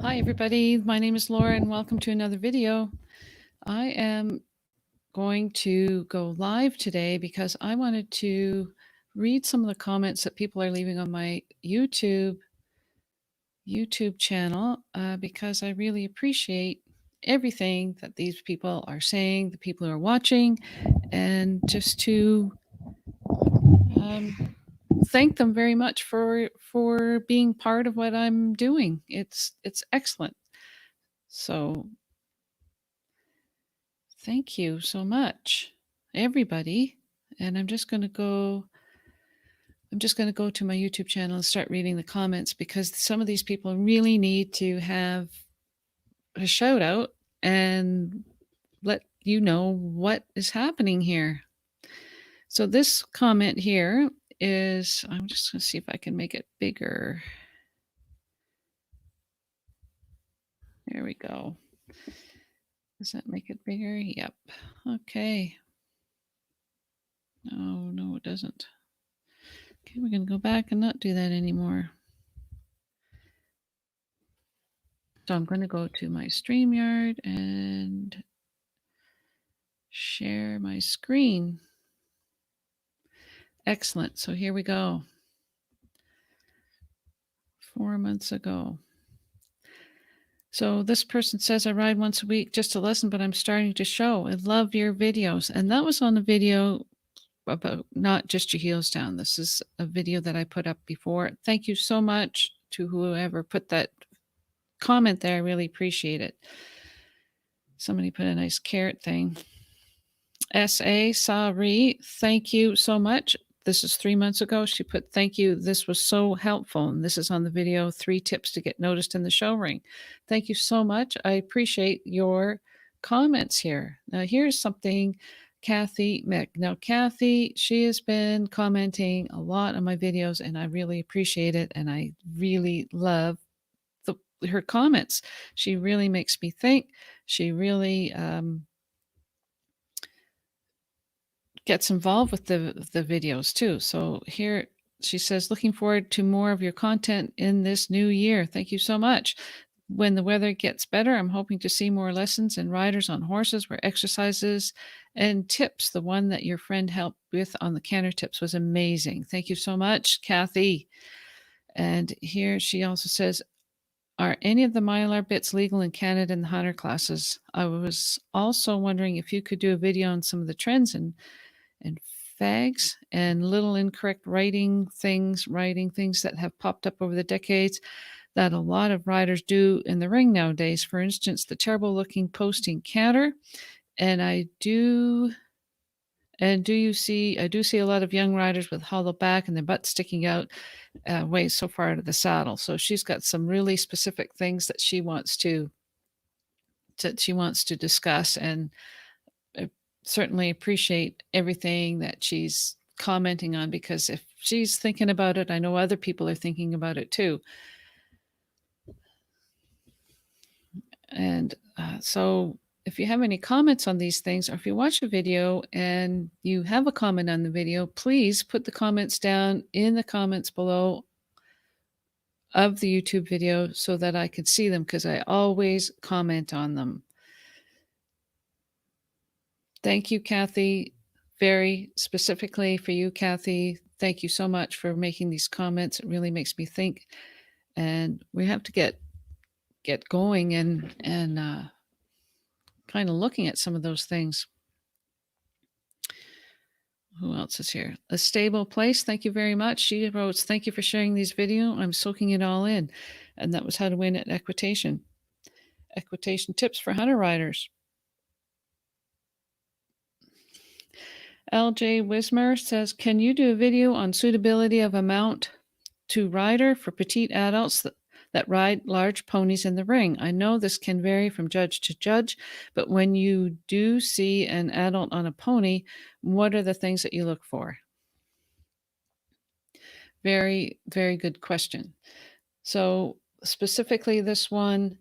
Hi everybody, my name is Laura and welcome to another video. I am going to go live today because I wanted to read some of the comments that people are leaving on my YouTube channel because I really appreciate everything that these people are saying, the people who are watching, and just to um, thank them very much for being part of what I'm doing. It's excellent. So thank you so much, everybody. And I'm just going to go to my YouTube channel and start reading the comments because some of these people really need to have a shout out and let you know what is happening here. So this comment here is, I'm just going to see if I can make it bigger. There we go. Does that make it bigger? Yep. Okay. Oh, no, it doesn't. Okay, we're going to go back and not do that anymore. So I'm going to go to my StreamYard and share my screen. Excellent. So here we go. 4 months ago. So this person says, I ride once a week just to listen, but I'm starting to show. I love your videos. And that was on a video about not just your heels down. This is a video that I put up before. Thank you so much to whoever put that comment there. I really appreciate it. Somebody put a nice carrot thing. S.A. Sari, thank you so much. This is 3 months ago. She put, thank you. This was so helpful. And this is on the video, 3 tips to get noticed in the show ring. Thank you so much. I appreciate your comments here. Now, here's something Kathy Mick. Now, Kathy, she has been commenting a lot on my videos, and I really appreciate it. And I really love her comments. She really makes me think. She really gets involved with the videos too. So here she says, looking forward to more of your content in this new year. Thank you so much. When the weather gets better, I'm hoping to see more lessons and riders on horses where exercises and tips. The one that your friend helped with on the canter tips was amazing. Thank you so much, Kathy. And here she also says, are any of the Mylar bits legal in Canada in the hunter classes? I was also wondering if you could do a video on some of the trends and fags and little incorrect writing things that have popped up over the decades that a lot of riders do in the ring nowadays. For instance, the terrible looking posting canter. And I do see a lot of young riders with hollow back and their butt sticking out way so far out of the saddle. So she's got some really specific things that she wants to discuss, and certainly appreciate everything that she's commenting on, because if she's thinking about it, I know other people are thinking about it too. And so if you have any comments on these things, or if you watch a video and you have a comment on the video, please put the comments down in the comments below of the YouTube video so that I can see them, because I always comment on them. Thank you, Kathy. Very specifically for you, Kathy. Thank you so much for making these comments. It really makes me think, and we have to get going and kind of looking at some of those things. Who else is here? A Stable Place. Thank you very much. She wrote, thank you for sharing these videos. I'm soaking it all in. And that was how to win at equitation. Equitation tips for hunter riders. LJ Wismer says, can you do a video on suitability of a mount to rider for petite adults that ride large ponies in the ring? I know this can vary from judge to judge, but when you do see an adult on a pony, what are the things that you look for? Very, very good question. So specifically this one,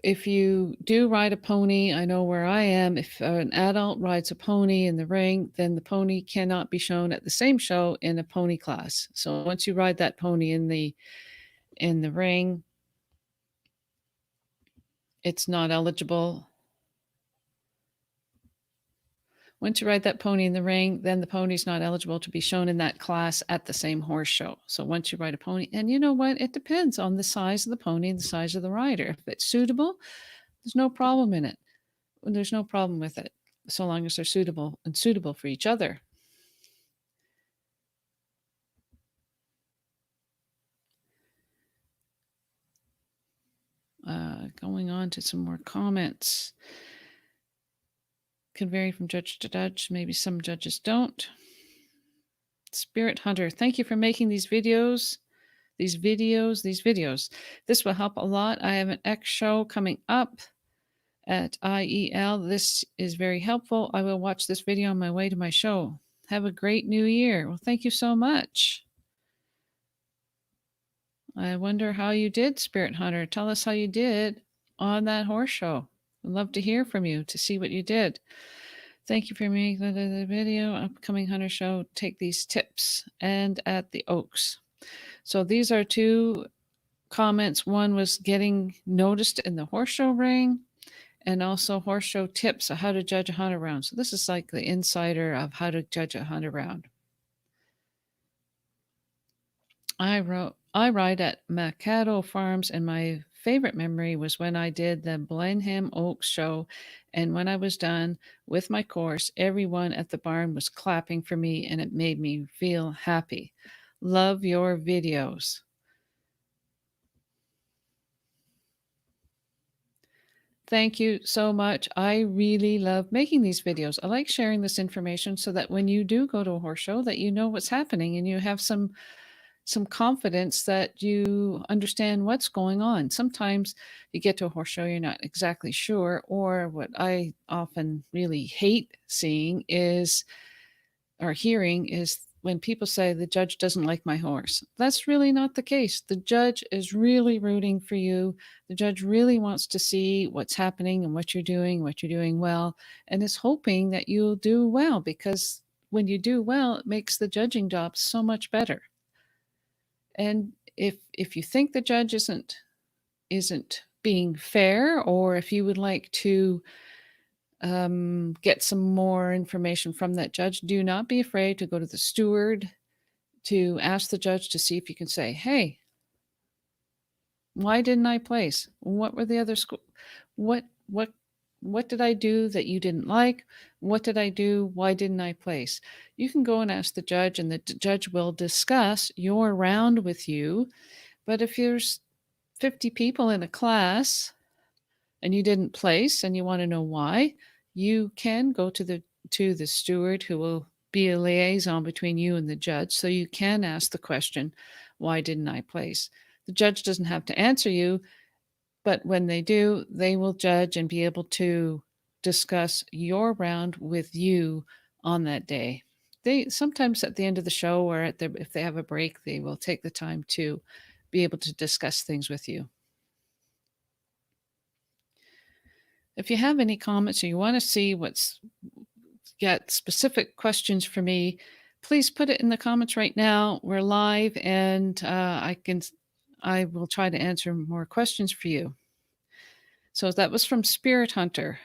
if you do ride a pony, I know where I am, if an adult rides a pony in the ring, then the pony cannot be shown at the same show in a pony class. So once you ride that pony in the ring, it's not eligible. Once you ride that pony in the ring, then the pony's not eligible to be shown in that class at the same horse show. So once you ride a pony, and you know what? It depends on the size of the pony and the size of the rider. If it's suitable, there's no problem in it. There's no problem with it, so long as they're suitable for each other. Going on to some more comments. Can vary from judge to judge. Maybe some judges don't. Spirit Hunter, thank you for making these videos. These videos. This will help a lot. I have an X show coming up at IEL. This is very helpful. I will watch this video on my way to my show. Have a great new year. Well, thank you so much. I wonder how you did, Spirit Hunter. Tell us how you did on that horse show. I'd love to hear from you to see what you did. Thank you for making the video. Upcoming Hunter show. Take these tips. And at the Oaks. So these are two comments. One was getting noticed in the horse show ring, and also horse show tips on how to judge a hunter round. So this is like the insider of how to judge a hunter round. I ride at Macado Farms, and my favorite memory was when I did the Blenheim Oaks show. And when I was done with my course, everyone at the barn was clapping for me, and it made me feel happy. Love your videos. Thank you so much. I really love making these videos. I like sharing this information so that when you do go to a horse show, that you know what's happening and you have some confidence that you understand what's going on. Sometimes you get to a horse show, you're not exactly sure, or what I often really hate seeing is or hearing is when people say the judge doesn't like my horse. That's really not the case. The judge is really rooting for you. The judge really wants to see what's happening and what you're doing well, and is hoping that you'll do well, because when you do well, it makes the judging job so much better. And if you think the judge isn't being fair, or if you would like to get some more information from that judge, do not be afraid to go to the steward to ask the judge to see if you can say, hey, why didn't I place? What were the other school? What did I do that you didn't like? What did I do? Why didn't I place? You can go and ask the judge, and the judge will discuss your round with you. But if there's 50 people in a class and you didn't place and you want to know why, you can go to the steward, who will be a liaison between you and the judge. So you can ask the question, why didn't I place? The judge doesn't have to answer you, but when they do, they will judge and be able to discuss your round with you on that day. They sometimes at the end of the show, or if they have a break, they will take the time to be able to discuss things with you. If you have any comments or you want to see what's got specific questions for me, please put it in the comments right now. We're live, and I will try to answer more questions for you. So that was from Spirit Hunter.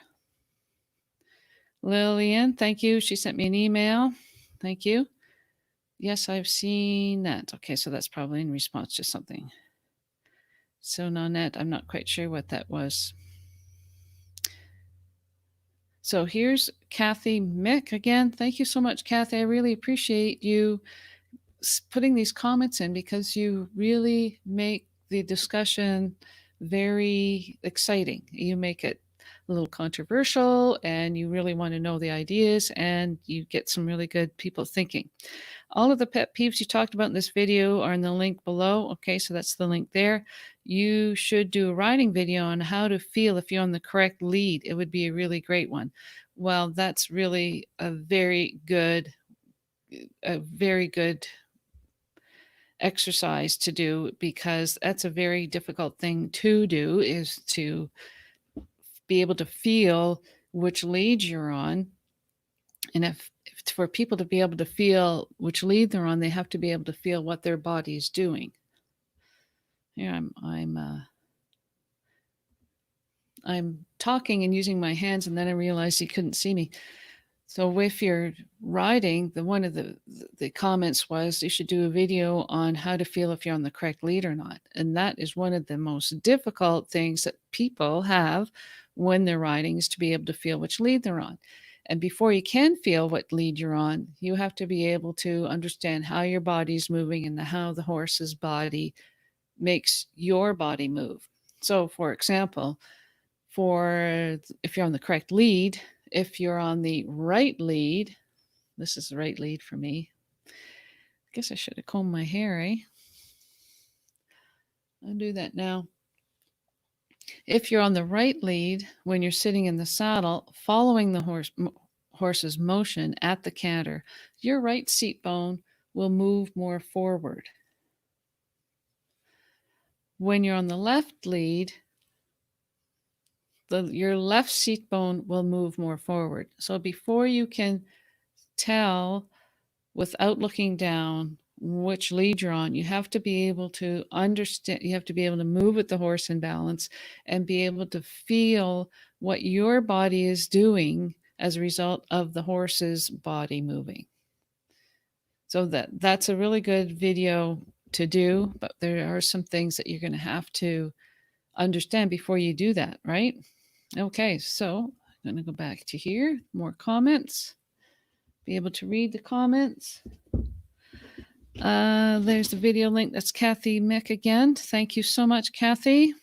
Lillian, thank you. She sent me an email. Thank you. Yes, I've seen that. Okay, so that's probably in response to something. So Nanette, I'm not quite sure what that was. So here's Kathy Mick again. Thank you so much, Kathy. I really appreciate you putting these comments in, because you really make the discussion very exciting. You make it a little controversial, and you really want to know the ideas, and you get some really good people thinking. All of the pet peeves you talked about in this video are in the link below. Okay, so that's the link there. You should do a riding video on how to feel if you're on the correct lead. It would be a really great one. Well, that's really a very good exercise to do, because that's a very difficult thing to do, is to be able to feel which lead you're on. And if for people to be able to feel which lead they're on, they have to be able to feel what their body is doing. Here I'm talking and using my hands, and then I realized he couldn't see me. So if you're riding, one of the comments was you should do a video on how to feel if you're on the correct lead or not. And that is one of the most difficult things that people have when they're riding, is to be able to feel which lead they're on. And before you can feel what lead you're on, you have to be able to understand how your body's moving and how the horse's body makes your body move. So, for example, for if you're on the correct lead, if you're on the right lead, this is the right lead for me. I guess I should have combed my hair, eh? I'll do that now. If you're on the right lead, when you're sitting in the saddle, following the horse's motion at the canter, your right seat bone will move more forward. When you're on the left lead, your left seat bone will move more forward. So before you can tell without looking down which lead you're on, you have to be able to understand, you have to be able to move with the horse in balance and be able to feel what your body is doing as a result of the horse's body moving. So that's a really good video to do, but there are some things that you're going to have to understand before you do that, right? Okay, so I'm going to go back to here, more comments, be able to read the comments. There's the video link. That's Kathy Mick again. Thank you so much, Kathy.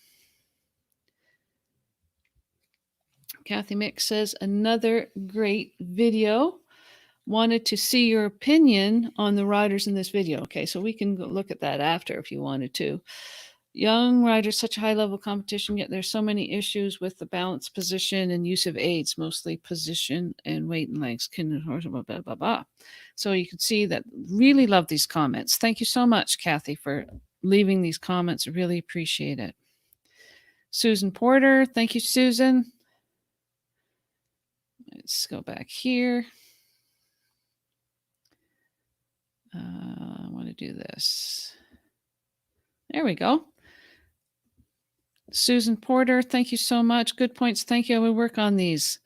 Kathy Mick says, another great video. Wanted to see your opinion on the riders in this video. Okay, so we can look at that after if you wanted to. Young riders, such a high level competition, yet there's so many issues with the balance, position, and use of aids, mostly position and weight and legs. Blah, blah, blah, blah. So you can see that really love these comments. Thank you so much, Kathy, for leaving these comments. Really appreciate it. Susan Porter, thank you, Susan. Let's go back here. I want to do this. There we go. Susan Porter, thank you so much. Good points. Thank you. I will work on these.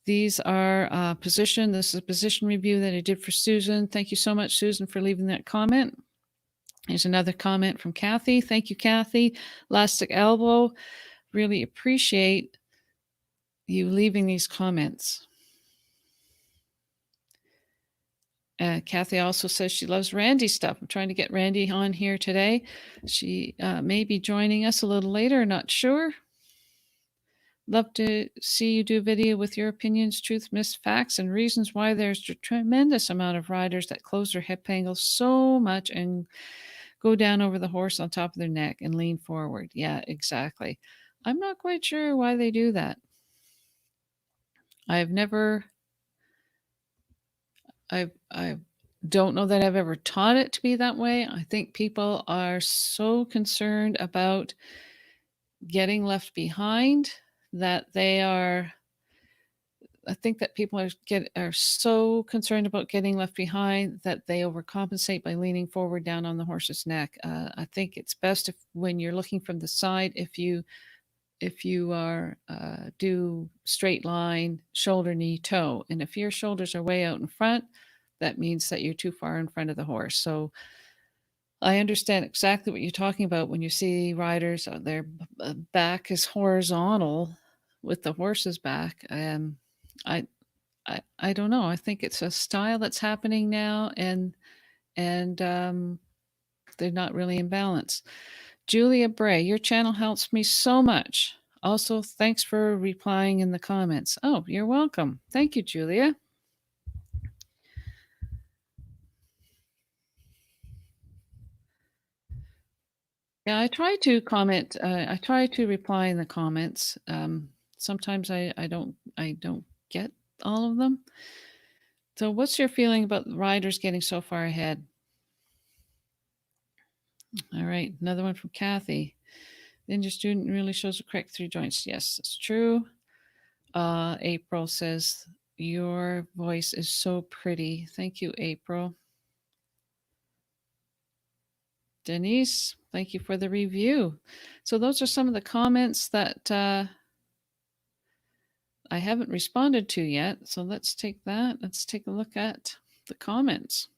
These are position. This is a position review that I did for Susan. Thank you so much, Susan, for leaving that comment. Here's another comment from Kathy. Thank you, Kathy. Elastic Elbow. Really appreciate you leaving these comments. Kathy also says she loves Randy's stuff. I'm trying to get Randy on here today. She may be joining us a little later, not sure. Love to see you do a video with your opinions, truth, myths, facts, and reasons why there's a tremendous amount of riders that close their hip angles so much and go down over the horse on top of their neck and lean forward. Yeah, exactly. I'm not quite sure why they do that. I don't know that I've ever taught it to be that way. I think people are so concerned about getting left behind that I think that people are so concerned about getting left behind that they overcompensate by leaning forward down on the horse's neck. I think it's best when you're looking from the side, if you are do straight line, shoulder, knee, toe, and if your shoulders are way out in front, that means that you're too far in front of the horse. So I understand exactly what you're talking about when you see riders, their back is horizontal with the horse's back. I, I don't know. I think it's a style that's happening now, and they're not really in balance. Julia Bray, your channel helps me so much. Also, thanks for replying in the comments. Oh, you're welcome. Thank you, Julia. Yeah, I try to comment. I try to reply in the comments. Sometimes I don't get all of them. So, what's your feeling about riders getting so far ahead? All right, another one from Kathy. Ninja student really shows the correct 3 joints. Yes, it's true. April says your voice is so pretty. Thank you, April. Denise, thank you for the review. So those are some of the comments that I haven't responded to yet. So let's take that. Let's take a look at the comments.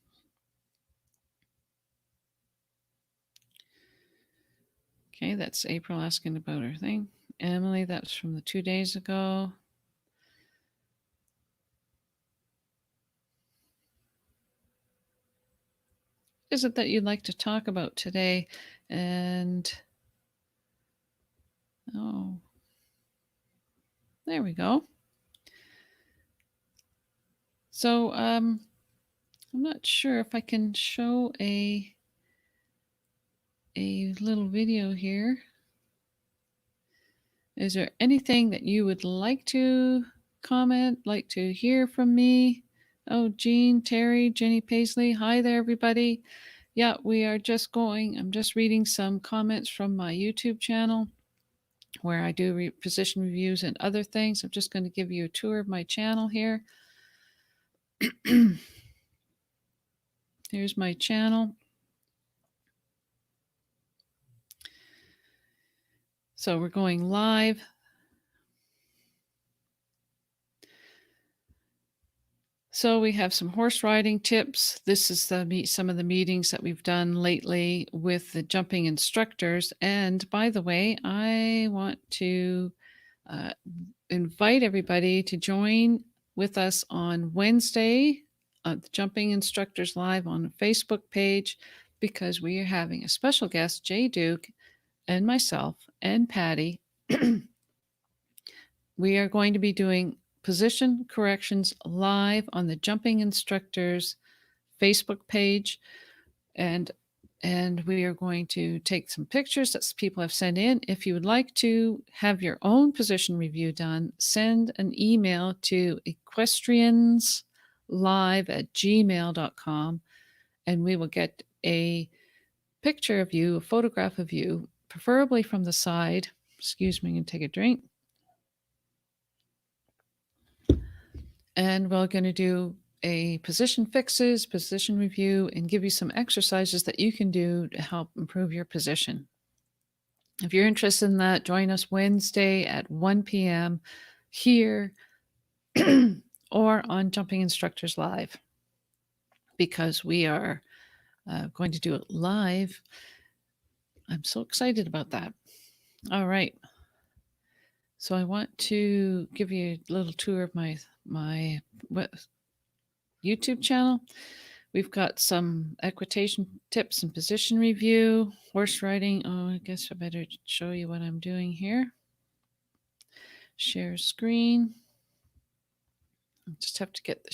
Okay, that's April asking about her thing. Emily, that's from the 2 days ago. What is it that you'd like to talk about today? And oh, there we go. So I'm not sure if I can show a little video here. Is there anything that you would like to comment, like to hear from me? Oh, Jean, Terry, Jenny Paisley. Hi there, everybody. Yeah, I'm just reading some comments from my YouTube channel where I do position reviews and other things. I'm just going to give you a tour of my channel here. Here's my channel. So we're going live. So we have some horse riding tips. This is some of the meetings that we've done lately with the jumping instructors. And by the way, I want to invite everybody to join with us on Wednesday the Jumping Instructors Live on the Facebook page, because we are having a special guest, Jay Duke, and myself and Patty. We are going to be doing position corrections live on the Jumping Instructors Facebook page, and we are going to take some pictures that people have sent in. If you would like to have your own position review done, send an email to equestrianslive@gmail.com, and we will get a picture of you, a photograph of you, preferably from the side. Excuse me, and take a drink. And we're going to do a position fixes, position review, and give you some exercises that you can do to help improve your position. If you're interested in that, join us Wednesday at 1 p.m. here or on Jumping Instructors Live, because we are going to do it live. I'm so excited about that. All right. So I want to give you a little tour of my YouTube channel. We've got some equitation tips and position review, horse riding. Oh, I guess I better show you what I'm doing here. Share screen. I just have to get the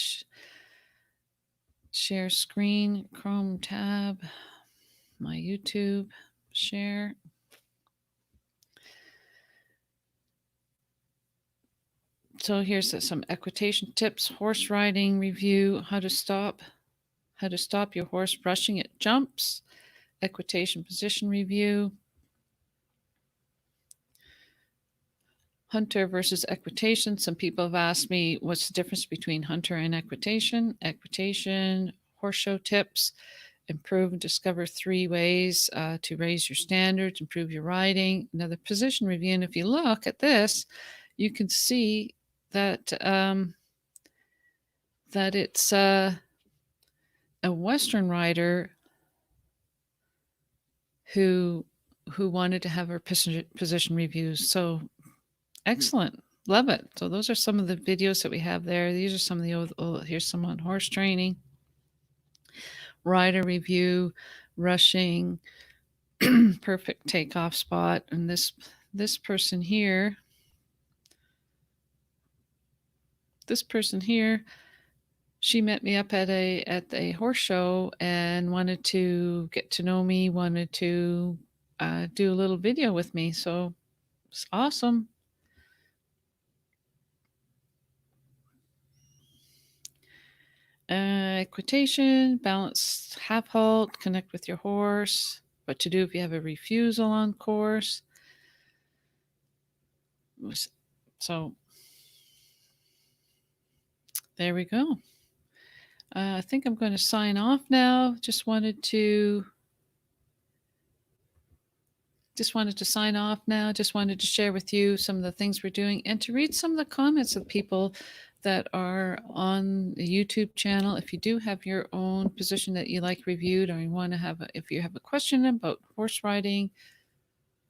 share screen, Chrome tab, my YouTube, share. So here's some equitation tips, horse riding review, how to stop your horse rushing at jumps, equitation position review, hunter versus equitation. Some people have asked me what's the difference between hunter and equitation. Equitation, horse show tips, improve and discover 3 ways to raise your standards, improve your riding. Another position review. And if you look at this, you can see that that it's a Western rider who wanted to have her position reviews. So excellent. Love it. So those are some of the videos that we have there. These are some of the here's some on horse training, rider review, rushing, perfect takeoff spot. And this person here, she met me up at a horse show and wanted to get to know me, wanted to do a little video with me. So it's awesome. Equitation, balance, half halt, connect with your horse. What to do if you have a refusal on course. So there we go. I think I'm going to sign off now. Just wanted to Just wanted to sign off now. Just wanted to share with you some of the things we're doing and to read some of the comments of people that are on the YouTube channel. If you do have your own position that you like reviewed, or you want to have, if you have a question about horse riding,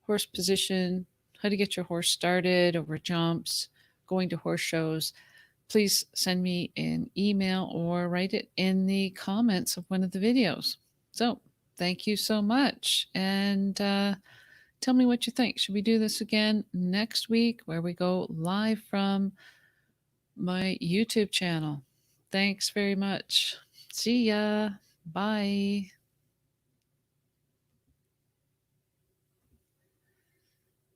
horse position, how to get your horse started over jumps, going to horse shows, please send me an email or write it in the comments of one of the videos. So thank you so much. And tell me what you think. Should we do this again next week where we go live from my YouTube channel? Thanks very much. See ya. Bye.